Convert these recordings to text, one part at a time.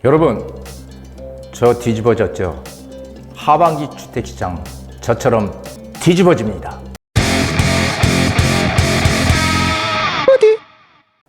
여러분, 저 뒤집어졌죠? 하반기 주택시장 저처럼 뒤집어집니다. 어디?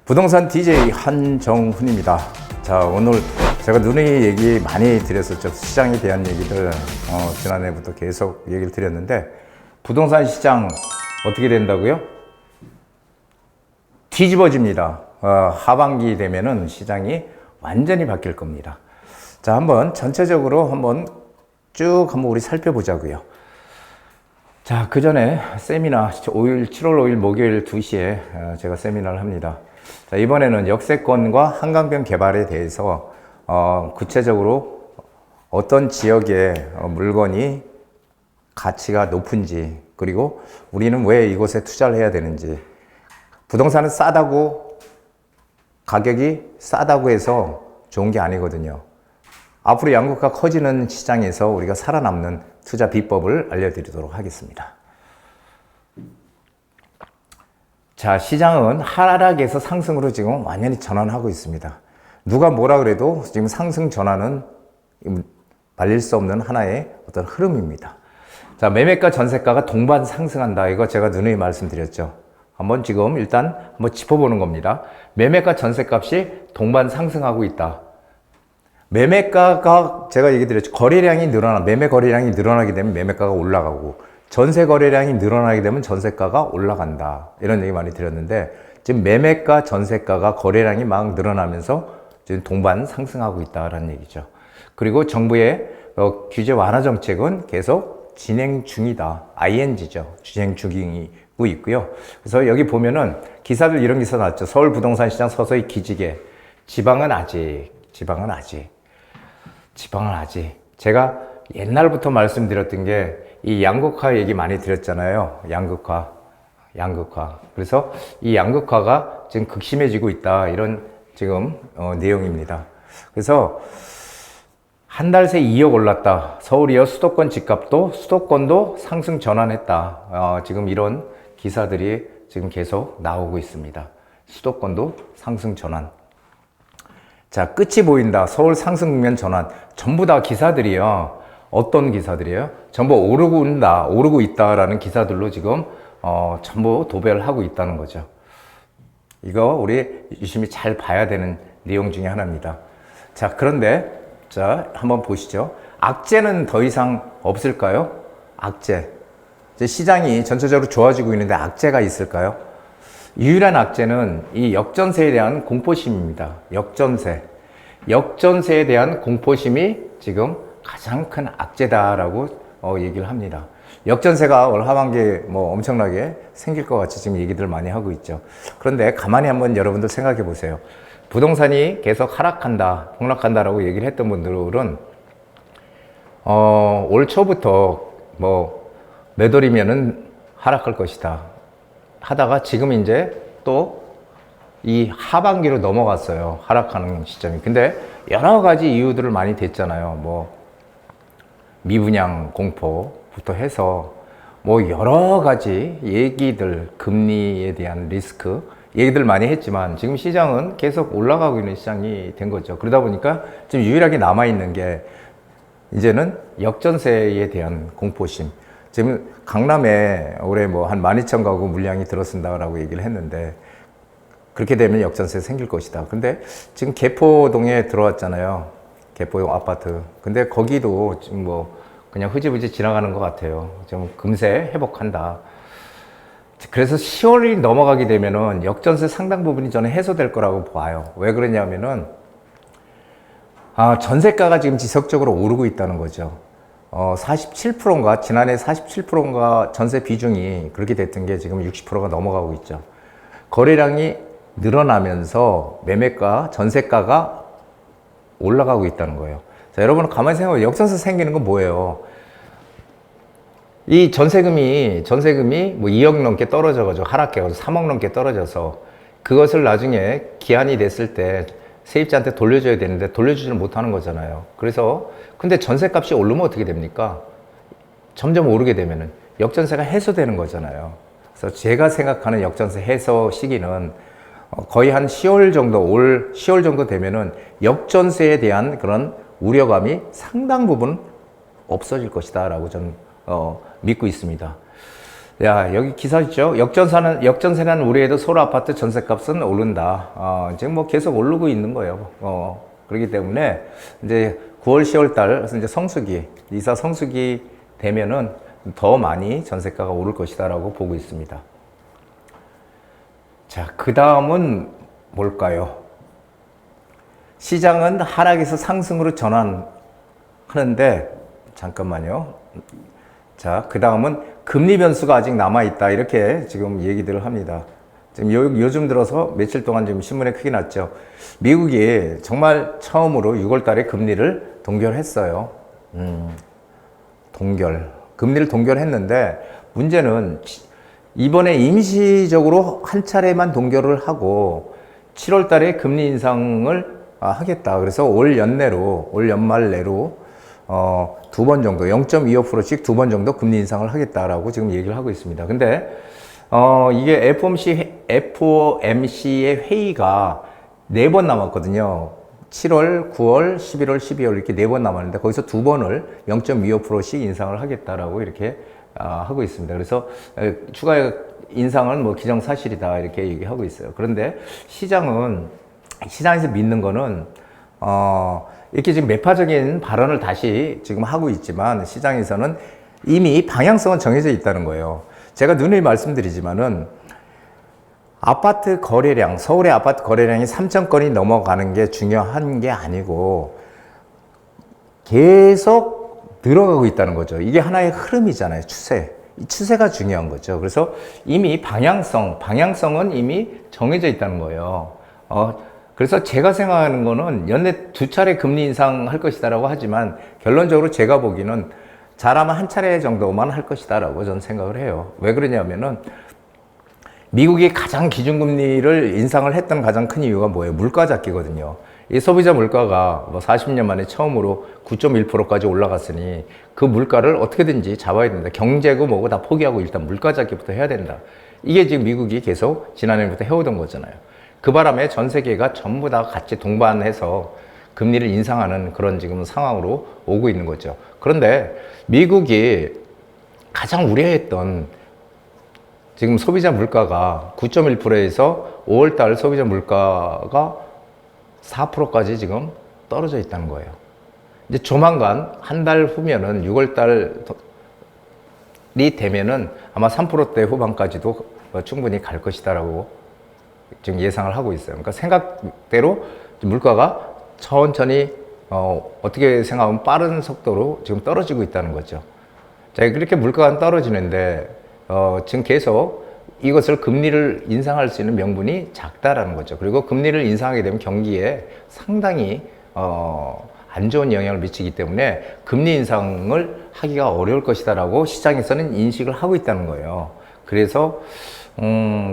부동산 DJ 한정훈입니다. 자, 오늘 제가 누누이 얘기 많이 드렸었죠. 시장에 대한 얘기들 지난해부터 계속 얘기를 드렸는데, 부동산 시장 어떻게 된다고요? 뒤집어집니다. 하반기 되면은 시장이 완전히 바뀔 겁니다. 자, 한번 전체적으로 한번 우리 살펴보자고요. 자, 그 전에 세미나 7월 5일 목요일 2시에 제가 세미나를 합니다. 자, 이번에는 역세권과 한강변 개발에 대해서 구체적으로 어떤 지역의 물건이 가치가 높은지, 그리고 우리는 왜 이곳에 투자를 해야 되는지, 부동산은 가격이 싸다고 해서 좋은 게 아니거든요. 앞으로 양극화 커지는 시장에서 우리가 살아남는 투자 비법을 알려드리도록 하겠습니다. 자, 시장은 하락에서 상승으로 지금 완전히 전환하고 있습니다. 누가 뭐라 그래도 지금 상승 전환은 말릴 수 없는 하나의 어떤 흐름입니다. 자, 매매가 전세가가 동반 상승한다. 이거 제가 누누이 말씀드렸죠. 일단 한번 짚어보는 겁니다. 매매가 전세값이 동반 상승하고 있다. 매매가가 제가 얘기 드렸죠. 매매 거래량이 늘어나게 되면 매매가가 올라가고, 전세 거래량이 늘어나게 되면 전세가가 올라간다. 이런 얘기 많이 드렸는데, 지금 매매가 전세가가 거래량이 막 늘어나면서 지금 동반 상승하고 있다라는 얘기죠. 그리고 정부의 규제 완화 정책은 계속 진행 중이다. ING죠. 진행 중이고 있고요. 그래서 여기 보면은 기사들 이런 기사 나왔죠. 서울 부동산 시장 서서히 기지개. 지방은 아직. 제가 옛날부터 말씀드렸던 게 이 양극화 얘기 많이 드렸잖아요. 양극화. 그래서 이 양극화가 지금 극심해지고 있다. 이런 지금 내용입니다. 그래서 한 달 새 2억 올랐다. 서울이요 수도권 집값도 수도권도 상승 전환했다. 지금 이런 기사들이 지금 계속 나오고 있습니다. 수도권도 상승 전환. 자, 끝이 보인다. 서울 상승 국면 전환. 전부 다 기사들이요. 어떤 기사들이에요? 전부 오르고 있다라는 기사들로 지금 전부 도배를 하고 있다는 거죠. 이거 우리 유심히 잘 봐야 되는 내용 중에 하나입니다. 자, 그런데 자, 한번 보시죠. 악재는 더 이상 없을까요? 악재. 이제 시장이 전체적으로 좋아지고 있는데 악재가 있을까요? 유일한 악재는 이 역전세에 대한 공포심입니다. 역전세에 대한 공포심이 지금 가장 큰 악재다라고 얘기를 합니다. 역전세가 올 하반기에 엄청나게 생길 것 같이 지금 얘기들 많이 하고 있죠. 그런데 가만히 한번 여러분들 생각해 보세요. 부동산이 계속 폭락한다라고 얘기를 했던 분들은 올 초부터 몇 월이면은 하락할 것이다 하다가 지금 이제 또 이 하반기로 넘어갔어요. 하락하는 시점이. 근데 여러 가지 이유들을 많이 댔잖아요. 미분양 공포부터 해서 여러 가지 얘기들, 금리에 대한 리스크 얘기들 많이 했지만 지금 시장은 계속 올라가고 있는 시장이 된 거죠. 그러다 보니까 지금 유일하게 남아있는 게 이제는 역전세에 대한 공포심. 지금 강남에 올해 한 12,000가구 물량이 들어선다라고 얘기를 했는데, 그렇게 되면 역전세 생길 것이다. 근데 지금 개포동에 들어왔잖아요. 개포동 아파트. 근데 거기도 지금 그냥 흐지부지 지나가는 것 같아요. 좀 금세 회복한다. 그래서 10월이 넘어가게 되면은 역전세 상당 부분이 저는 해소될 거라고 봐요. 왜 그러냐면은, 전세가가 지금 지속적으로 오르고 있다는 거죠. 47%인가, 지난해 47%인가 전세 비중이 그렇게 됐던 게 지금 60%가 넘어가고 있죠. 거래량이 늘어나면서 전세가가 올라가고 있다는 거예요. 자, 여러분 가만히 생각해보면 역전세 생기는 건 뭐예요? 이 전세금이 2억 넘게 떨어져가지고 하락해가지고 3억 넘게 떨어져서 그것을 나중에 기한이 됐을 때 세입자한테 돌려줘야 되는데 돌려주지를 못하는 거잖아요. 그래서 근데 전세값이 오르면 어떻게 됩니까? 점점 오르게 되면은 역전세가 해소되는 거잖아요. 그래서 제가 생각하는 역전세 해소 시기는 거의 한 10월 정도, 올 10월 정도 되면은 역전세에 대한 그런 우려감이 상당 부분 없어질 것이다 라고 저는 믿고 있습니다. 야, 여기 기사 있죠? 역전세는 우리에도 서울 아파트 전세값은 오른다. 지금 뭐 계속 오르고 있는 거예요. 그렇기 때문에 이제 9월, 10월 달, 이제 이사 성수기 되면은 더 많이 전세가가 오를 것이다라고 보고 있습니다. 자, 그 다음은 뭘까요? 시장은 하락에서 상승으로 전환하는데, 잠깐만요. 자, 그 다음은 금리 변수가 아직 남아있다. 이렇게 지금 얘기들을 합니다. 지금 요즘 들어서 며칠 동안 지금 신문에 크게 났죠. 미국이 정말 처음으로 6월 달에 금리를 동결했어요. 금리를 동결했는데, 문제는 이번에 임시적으로 한 차례만 동결을 하고 7월 달에 금리 인상을 하겠다. 그래서 올 연말 내로 두 번 정도 0.25%씩 두 번 정도 금리 인상을 하겠다라고 지금 얘기를 하고 있습니다. 근데 이게 FOMC의 회의가 4번 남았거든요. 7월, 9월, 11월, 12월 이렇게 4번 남았는데 거기서 두 번을 0.25%씩 인상을 하겠다라고 이렇게 하고 있습니다. 그래서 추가 인상은 뭐 기정사실이다 이렇게 얘기하고 있어요. 그런데 시장에서 믿는 거는 이렇게 지금 매파적인 발언을 다시 지금 하고 있지만 시장에서는 이미 방향성은 정해져 있다는 거예요. 제가 누누이 말씀드리지만은 서울의 아파트 거래량이 3천 건이 넘어가는 게 중요한 게 아니고 계속 늘어가고 있다는 거죠. 이게 하나의 흐름이잖아요. 이 추세가 중요한 거죠. 그래서 이미 방향성은 이미 정해져 있다는 거예요. 그래서 제가 생각하는 거는 연내 2차례 금리 인상할 것이다라고 하지만 결론적으로 제가 보기에는 잘하면 한 차례 정도만 할 것이다라고 저는 생각을 해요. 왜 그러냐면은 미국이 가장 기준금리를 인상을 했던 가장 큰 이유가 뭐예요? 물가 잡기거든요. 이 소비자 물가가 뭐 40년 만에 처음으로 9.1%까지 올라갔으니 그 물가를 어떻게든지 잡아야 된다. 경제고 뭐고 다 포기하고 일단 물가 잡기부터 해야 된다. 이게 지금 미국이 계속 지난해부터 해오던 거잖아요. 그 바람에 전 세계가 전부 다 같이 동반해서 금리를 인상하는 그런 지금 상황으로 오고 있는 거죠. 그런데 미국이 가장 우려했던 지금 소비자 물가가 9.1%에서 5월달 소비자 물가가 4%까지 지금 떨어져 있다는 거예요. 이제 조만간 한 달 후면은 6월달이 되면은 아마 3%대 후반까지도 충분히 갈 것이다라고 지금 예상을 하고 있어요. 그러니까 생각대로 물가가 천천히 어떻게 생각하면 빠른 속도로 지금 떨어지고 있다는 거죠. 자, 그렇게 물가가 떨어지는데 지금 계속 이것을 금리를 인상할 수 있는 명분이 작다라는 거죠. 그리고 금리를 인상하게 되면 경기에 상당히 안 좋은 영향을 미치기 때문에 금리 인상을 하기가 어려울 것이다라고 시장에서는 인식을 하고 있다는 거예요. 그래서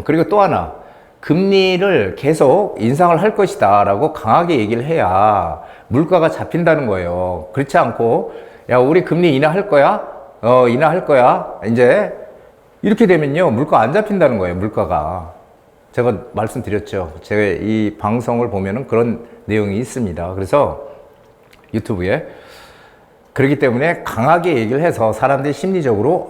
그리고 또 하나 금리를 계속 인상을 할 것이다라고 강하게 얘기를 해야 물가가 잡힌다는 거예요. 그렇지 않고 야 우리 금리 인하할 거야? 인하할 거야? 이제 이렇게 되면요 물가 안 잡힌다는 거예요. 물가가 제가 말씀드렸죠. 제가 이 방송을 보면은 그런 내용이 있습니다. 그래서 유튜브에 그렇기 때문에 강하게 얘기를 해서 사람들이 심리적으로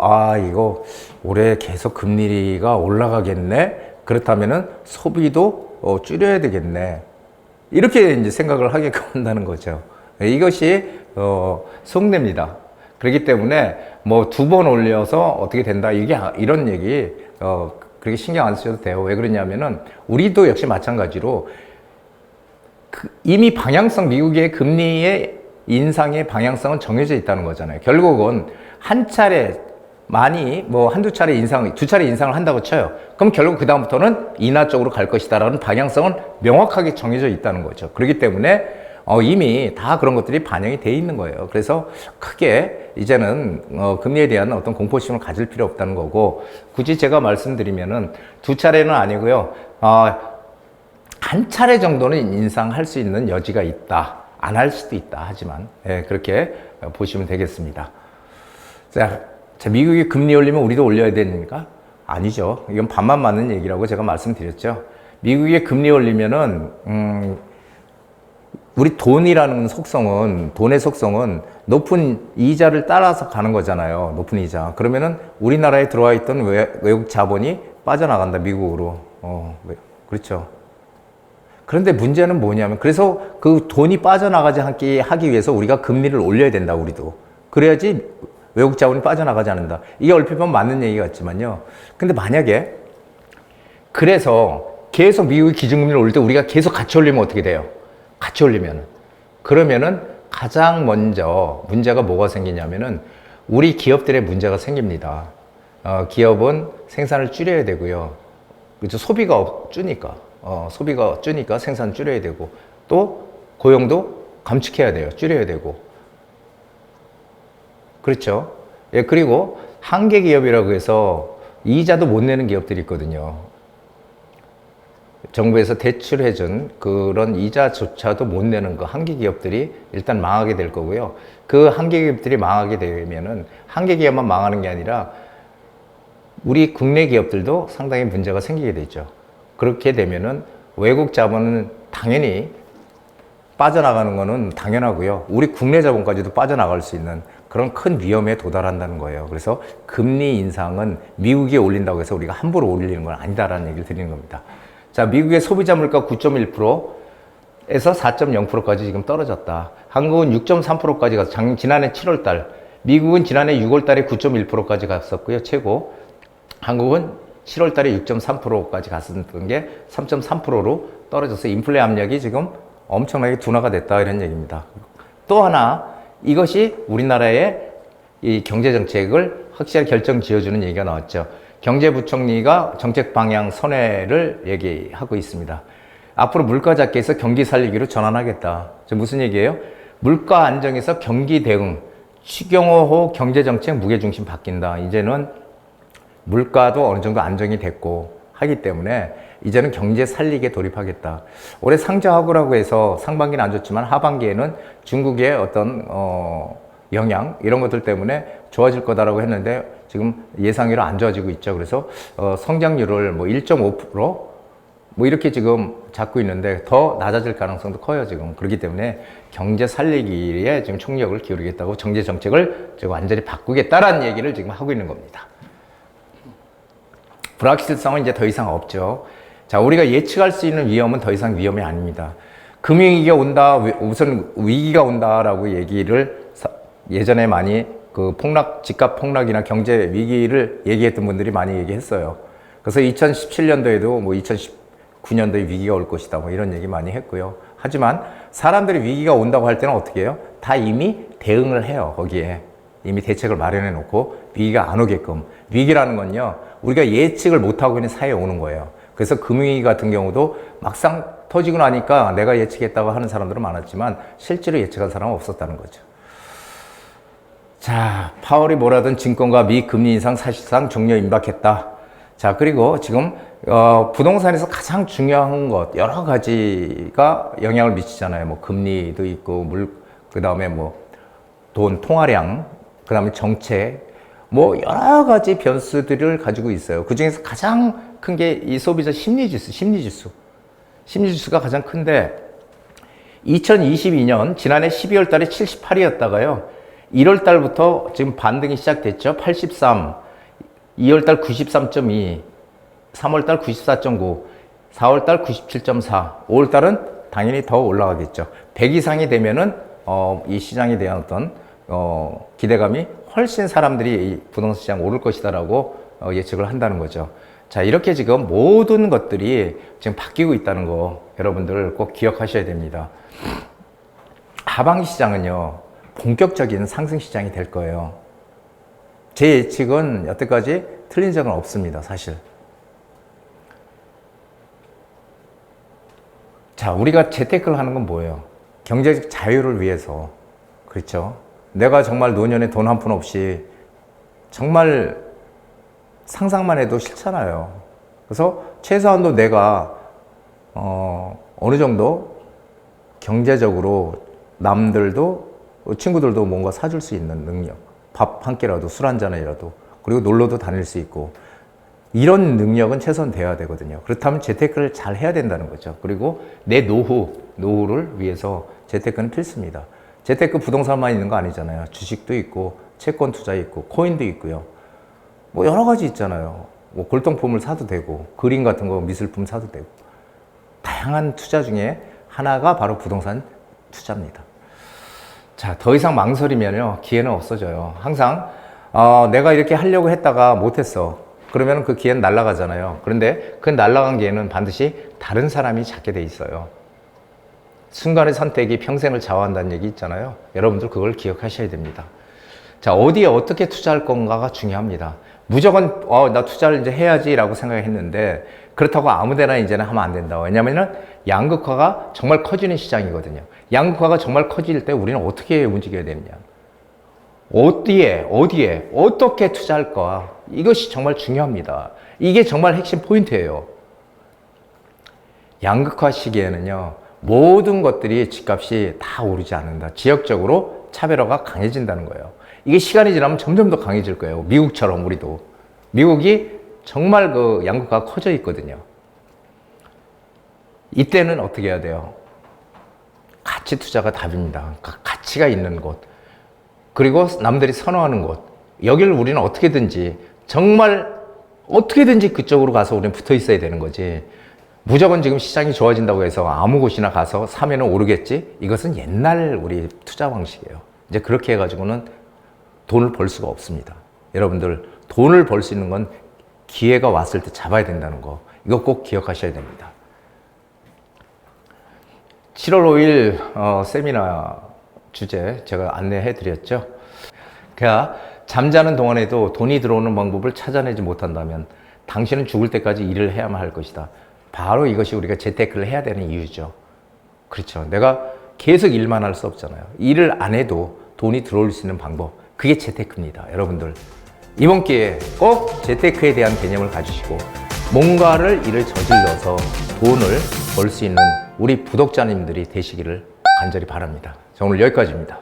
이거 올해 계속 금리가 올라가겠네. 그렇다면은 소비도 줄여야 되겠네. 이렇게 이제 생각을 하게끔 한다는 거죠. 이것이 속내입니다. 그렇기 때문에 뭐 2번 올려서 어떻게 된다 이런 얘기 그렇게 신경 안 쓰셔도 돼요. 왜 그러냐면은 우리도 역시 마찬가지로 이미 미국의 금리의 인상의 방향성은 정해져 있다는 거잖아요. 결국은 한 차례 한두 차례 두 차례 인상을 한다고 쳐요. 그럼 결국 그다음부터는 인하 쪽으로 갈 것이다라는 방향성은 명확하게 정해져 있다는 거죠. 그렇기 때문에 이미 다 그런 것들이 반영이 돼 있는 거예요. 그래서 크게 이제는 금리에 대한 어떤 공포심을 가질 필요 없다는 거고, 굳이 제가 말씀드리면은 2차례는 아니고요. 한 차례 정도는 인상할 수 있는 여지가 있다. 안 할 수도 있다. 하지만 그렇게 보시면 되겠습니다. 자, 미국이 금리 올리면 우리도 올려야 되니까? 아니죠. 이건 반만 맞는 얘기라고 제가 말씀드렸죠. 미국의 금리 올리면은, 우리 돈이라는 속성은, 돈의 속성은 높은 이자를 따라서 가는 거잖아요. 높은 이자. 그러면은 우리나라에 들어와 있던 외국 자본이 빠져나간다, 미국으로. 그렇죠. 그런데 문제는 뭐냐면, 그래서 그 돈이 빠져나가지 하기 위해서 우리가 금리를 올려야 된다, 우리도. 그래야지 외국 자본이 빠져나가지 않는다. 이게 얼핏 보면 맞는 얘기 같지만요. 근데 만약에, 그래서 계속 미국이 기준금리를 올릴 때 우리가 계속 같이 올리면 어떻게 돼요? 같이 올리면. 그러면은 가장 먼저 문제가 뭐가 생기냐면은 우리 기업들의 문제가 생깁니다. 기업은 생산을 줄여야 되고요. 그렇죠. 소비가 줄니까. 소비가 줄니까 생산 줄여야 되고, 또 고용도 감축해야 돼요. 줄여야 되고. 그렇죠. 예, 그리고 한계 기업이라고 해서 이자도 못 내는 기업들이 있거든요. 정부에서 대출해준 그런 이자조차도 못 내는 그 한계 기업들이 일단 망하게 될 거고요. 그 한계 기업들이 망하게 되면은 한계 기업만 망하는 게 아니라 우리 국내 기업들도 상당히 문제가 생기게 되죠. 그렇게 되면은 외국 자본은 당연히 빠져나가는 거는 당연하고요. 우리 국내 자본까지도 빠져나갈 수 있는 그런 큰 위험에 도달한다는 거예요. 그래서 금리 인상은 미국이 올린다고 해서 우리가 함부로 올리는 건 아니다라는 얘기를 드리는 겁니다. 자, 미국의 소비자 물가 9.1%에서 4.0%까지 지금 떨어졌다. 한국은 6.3%까지 가서 지난해 7월 달, 미국은 지난해 6월 달에 9.1%까지 갔었고요. 최고. 한국은 7월 달에 6.3%까지 갔었던 게 3.3%로 떨어져서 인플레 압력이 지금 엄청나게 둔화가 됐다, 이런 얘기입니다. 또 하나, 이것이 우리나라의 이 경제정책을 확실하게 결정 지어주는 얘기가 나왔죠. 경제부총리가 정책 방향 선회를 얘기하고 있습니다. 앞으로 물가 잡기에서 경기 살리기로 전환하겠다. 무슨 얘기예요? 물가 안정에서 경기 대응, 추경호 경제정책 무게중심 바뀐다. 이제는 물가도 어느 정도 안정이 됐고 하기 때문에 이제는 경제 살리기에 돌입하겠다. 올해 상저하고라고 해서 상반기는 안 좋지만 하반기에는 중국의 어떤 영향 이런 것들 때문에 좋아질 거다라고 했는데 지금 예상외로 안 좋아지고 있죠. 그래서 성장률을 뭐 1.5% 뭐 이렇게 지금 잡고 있는데 더 낮아질 가능성도 커요, 지금. 그렇기 때문에 경제 살리기에 지금 총력을 기울이겠다고 경제 정책을 지금 완전히 바꾸겠다라는 얘기를 지금 하고 있는 겁니다. 불확실성은 이제 더 이상 없죠. 자, 우리가 예측할 수 있는 위험은 더 이상 위험이 아닙니다. 금융위기가 온다, 우선 위기가 온다라고 얘기를 예전에 많이 그 집값 폭락이나 경제 위기를 얘기했던 분들이 많이 얘기했어요. 그래서 2017년도에도 뭐 2019년도에 위기가 올 것이다, 뭐 이런 얘기 많이 했고요. 하지만 사람들이 위기가 온다고 할 때는 어떻게 해요? 다 이미 대응을 해요, 거기에. 이미 대책을 마련해 놓고 위기가 안 오게끔. 위기라는 건요, 우리가 예측을 못하고 있는 사이에 오는 거예요. 그래서 금융위기 같은 경우도 막상 터지고 나니까 내가 예측했다고 하는 사람들은 많았지만 실제로 예측한 사람은 없었다는 거죠. 자, 파월이 뭐라든 증권과 미 금리 인상 사실상 종료 임박했다. 자, 그리고 지금 부동산에서 가장 중요한 것 여러 가지가 영향을 미치잖아요. 뭐 금리도 있고 그 다음에 뭐 돈 통화량, 그 다음에 정책, 뭐 여러 가지 변수들을 가지고 있어요. 그 중에서 가장 큰 게 이 소비자 심리지수가 가장 큰데 2022년 지난해 12월 달에 78이었다가요. 1월 달부터 지금 반등이 시작됐죠. 83, 2월 달 93.2, 3월 달 94.9, 4월 달 97.4, 5월 달은 당연히 더 올라가겠죠. 100 이상이 되면은 이 시장에 대한 어떤 기대감이 훨씬 사람들이 이 부동산 시장 오를 것이다라고 예측을 한다는 거죠. 자, 이렇게 지금 모든 것들이 지금 바뀌고 있다는 거 여러분들 꼭 기억하셔야 됩니다. 하반기 시장은요, 본격적인 상승 시장이 될 거예요. 제 예측은 여태까지 틀린 적은 없습니다, 사실. 자, 우리가 재테크를 하는 건 뭐예요? 경제적 자유를 위해서. 그렇죠? 내가 정말 노년에 돈 한 푼 없이 정말 상상만 해도 싫잖아요. 그래서 최소한도 내가 어느 정도 경제적으로 남들도 친구들도 뭔가 사줄 수 있는 능력, 밥 한 끼라도 술 한 잔이라도, 그리고 놀러도 다닐 수 있고, 이런 능력은 최소한 돼야 되거든요. 그렇다면 재테크를 잘 해야 된다는 거죠. 그리고 내 노후를 위해서 재테크는 필수입니다. 재테크 부동산만 있는 거 아니잖아요. 주식도 있고, 채권 투자 있고, 코인도 있고요. 뭐 여러 가지 있잖아요. 뭐 골동품을 사도 되고, 그림 같은 거 미술품 사도 되고. 다양한 투자 중에 하나가 바로 부동산 투자입니다. 자, 더 이상 망설이면요, 기회는 없어져요. 항상, 내가 이렇게 하려고 했다가 못했어. 그러면 그 기회는 날아가잖아요. 그런데 그 날아간 기회는 반드시 다른 사람이 잡게 돼 있어요. 순간의 선택이 평생을 좌우한다는 얘기 있잖아요. 여러분들 그걸 기억하셔야 됩니다. 자, 어디에 어떻게 투자할 건가가 중요합니다. 무조건, 나 투자를 이제 해야지라고 생각했는데, 그렇다고 아무 데나 이제는 하면 안 된다. 왜냐면은 양극화가 정말 커지는 시장이거든요. 양극화가 정말 커질 때 우리는 어떻게 움직여야 되느냐. 어디에, 어떻게 투자할까. 이것이 정말 중요합니다. 이게 정말 핵심 포인트예요. 양극화 시기에는요, 모든 것들이 집값이 다 오르지 않는다. 지역적으로 차별화가 강해진다는 거예요. 이게 시간이 지나면 점점 더 강해질 거예요. 미국처럼 우리도. 미국이 정말 그 양극화가 커져 있거든요. 이때는 어떻게 해야 돼요? 가치 투자가 답입니다. 가치가 있는 곳. 그리고 남들이 선호하는 곳. 여기를 우리는 어떻게든지, 정말 어떻게든지 그쪽으로 가서 우리는 붙어 있어야 되는 거지. 무조건 지금 시장이 좋아진다고 해서 아무 곳이나 가서 사면 오르겠지? 이것은 옛날 우리 투자 방식이에요. 이제 그렇게 해가지고는 돈을 벌 수가 없습니다. 여러분들, 돈을 벌 수 있는 건 기회가 왔을 때 잡아야 된다는 거. 이거 꼭 기억하셔야 됩니다. 7월 5일 세미나 주제 제가 안내해 드렸죠. 그러니까 잠자는 동안에도 돈이 들어오는 방법을 찾아내지 못한다면 당신은 죽을 때까지 일을 해야만 할 것이다. 바로 이것이 우리가 재테크를 해야 되는 이유죠. 그렇죠. 내가 계속 일만 할 수 없잖아요. 일을 안 해도 돈이 들어올 수 있는 방법. 그게 재테크입니다. 여러분들. 이번 기회에 꼭 재테크에 대한 개념을 가지시고 뭔가를 일을 저질러서 돈을 벌 수 있는 우리 구독자님들이 되시기를 간절히 바랍니다. 자, 오늘 여기까지입니다.